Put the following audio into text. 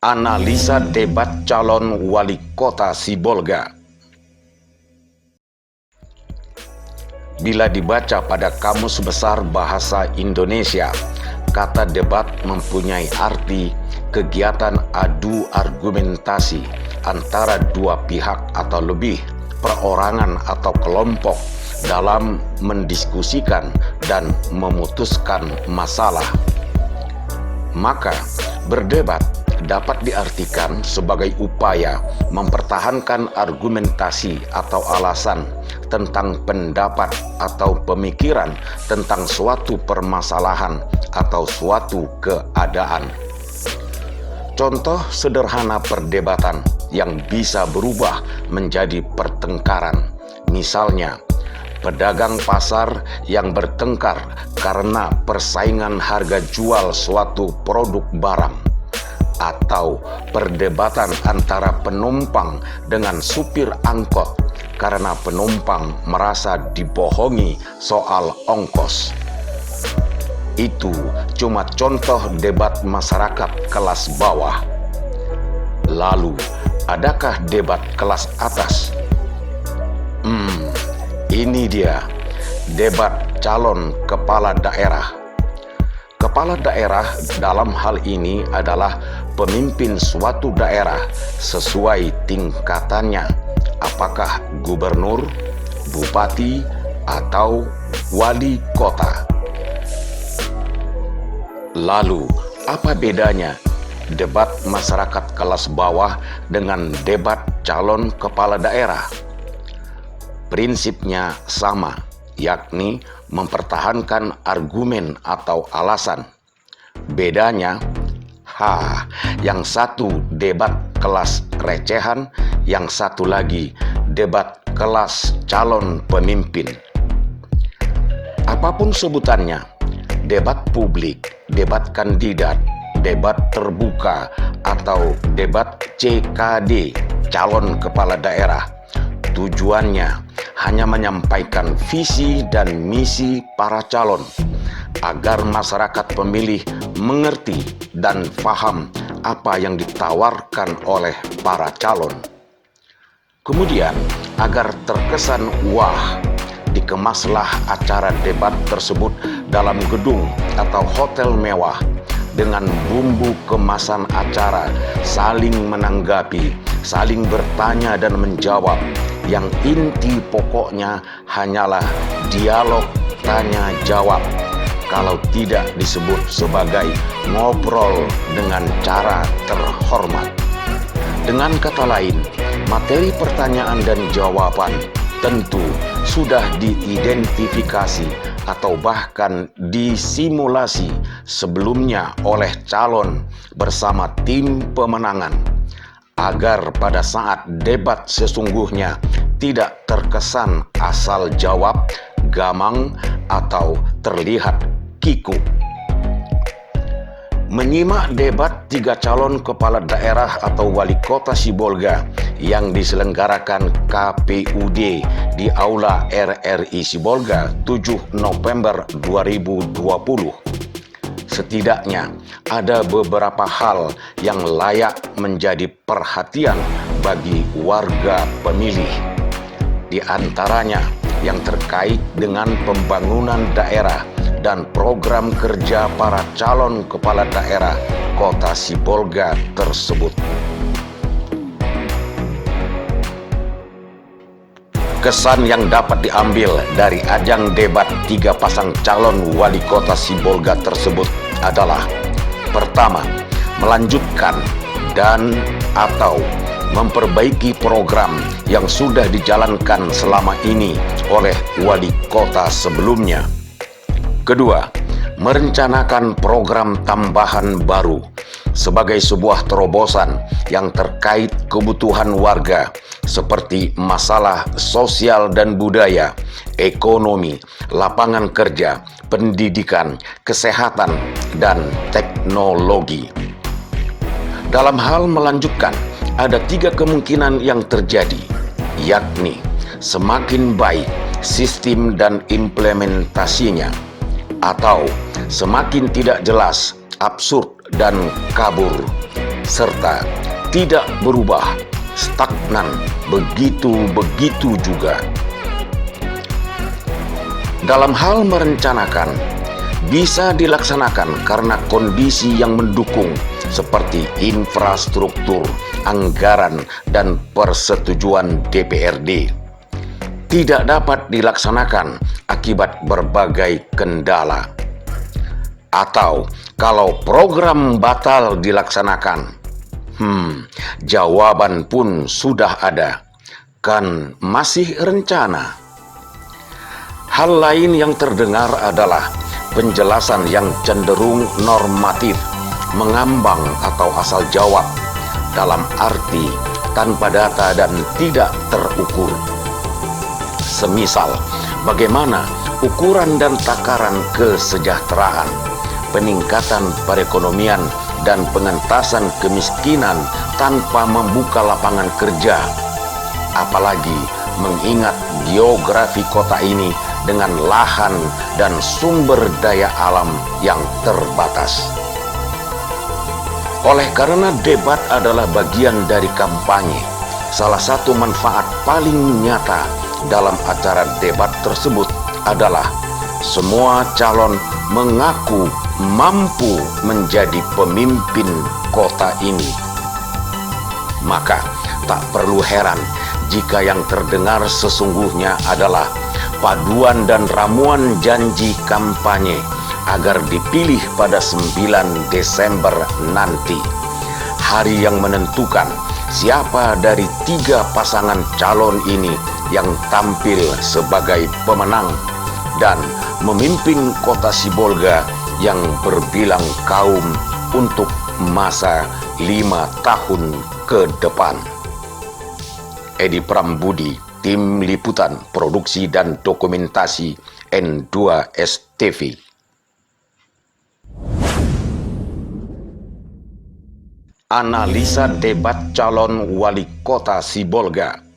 Analisa debat calon wali kota Sibolga. Bila dibaca pada Kamus Besar Bahasa Indonesia, kata debat mempunyai arti kegiatan adu argumentasi antara dua pihak atau lebih, perorangan atau kelompok dalam mendiskusikan dan memutuskan masalah. Maka, berdebat dapat diartikan sebagai upaya mempertahankan argumentasi atau alasan tentang pendapat atau pemikiran tentang suatu permasalahan atau suatu keadaan. Contoh sederhana perdebatan yang bisa berubah menjadi pertengkaran, misalnya pedagang pasar yang bertengkar karena persaingan harga jual suatu produk barang, atau perdebatan antara penumpang dengan supir angkot karena penumpang merasa dibohongi soal ongkos. Itu cuma contoh debat masyarakat kelas bawah. Lalu, adakah debat kelas atas? Ini dia, debat calon kepala daerah. Kepala daerah dalam hal ini adalah pemimpin suatu daerah sesuai tingkatannya, apakah gubernur, bupati, atau wali kota. Lalu, apa bedanya debat masyarakat kelas bawah dengan debat calon kepala daerah? Prinsipnya sama, yakni mempertahankan argumen atau alasan. Bedanya, yang satu debat kelas recehan, yang satu lagi debat kelas calon pemimpin. Apapun sebutannya, debat publik, debat kandidat, debat terbuka, atau debat CKD, calon kepala daerah, tujuannya hanya menyampaikan visi dan misi para calon agar masyarakat pemilih mengerti dan paham apa yang ditawarkan oleh para calon. Kemudian, agar terkesan wah, dikemaslah acara debat tersebut dalam gedung atau hotel mewah dengan bumbu kemasan acara saling menanggapi, saling bertanya dan menjawab, yang inti pokoknya hanyalah dialog tanya jawab, kalau tidak disebut sebagai ngobrol dengan cara terhormat. Dengan kata lain, materi pertanyaan dan jawaban tentu sudah diidentifikasi atau bahkan disimulasi sebelumnya oleh calon bersama tim pemenangan, agar pada saat debat sesungguhnya tidak terkesan asal jawab, gamang, atau terlihat kikuk. Menyimak debat 3 calon kepala daerah atau wali kota Sibolga yang diselenggarakan KPUD di Aula RRI Sibolga 7 November 2020. Setidaknya ada beberapa hal yang layak menjadi perhatian bagi warga pemilih. Di antaranya yang terkait dengan pembangunan daerah dan program kerja para calon kepala daerah kota Sibolga tersebut. Kesan yang dapat diambil dari ajang debat 3 pasang calon wali kota Sibolga tersebut adalah: pertama, melanjutkan dan atau memperbaiki program yang sudah dijalankan selama ini oleh wali kota sebelumnya. Kedua, merencanakan program tambahan baru sebagai sebuah terobosan yang terkait kebutuhan warga seperti masalah sosial dan budaya, ekonomi, lapangan kerja, pendidikan, kesehatan, dan teknologi. Dalam hal melanjutkan, ada 3 kemungkinan yang terjadi, yakni semakin baik sistem dan implementasinya, atau semakin tidak jelas, absurd, dan kabur, serta tidak berubah, stagnan, begitu-begitu juga. Dalam hal merencanakan, bisa dilaksanakan karena kondisi yang mendukung seperti infrastruktur, anggaran, dan persetujuan DPRD. Tidak dapat dilaksanakan akibat berbagai kendala. Atau kalau program batal dilaksanakan, jawaban pun sudah ada, kan masih rencana. Hal lain yang terdengar adalah penjelasan yang cenderung normatif, mengambang atau asal jawab, dalam arti tanpa data dan tidak terukur. Semisal, bagaimana ukuran dan takaran kesejahteraan, peningkatan perekonomian, dan pengentasan kemiskinan tanpa membuka lapangan kerja. Apalagi mengingat geografi kota ini dengan lahan dan sumber daya alam yang terbatas. Oleh karena debat adalah bagian dari kampanye, salah satu manfaat paling nyata dalam acara debat tersebut adalah semua calon mengaku mampu menjadi pemimpin kota ini. Maka tak perlu heran jika yang terdengar sesungguhnya adalah paduan dan ramuan janji kampanye agar dipilih pada 9 Desember nanti, hari yang menentukan siapa dari 3 pasangan calon ini yang tampil sebagai pemenang dan memimpin kota Sibolga yang berbilang kaum untuk masa 5 tahun ke depan. Edi Prambudi, Tim Liputan, Produksi dan Dokumentasi N2STV. Analisa debat calon wali kota Sibolga.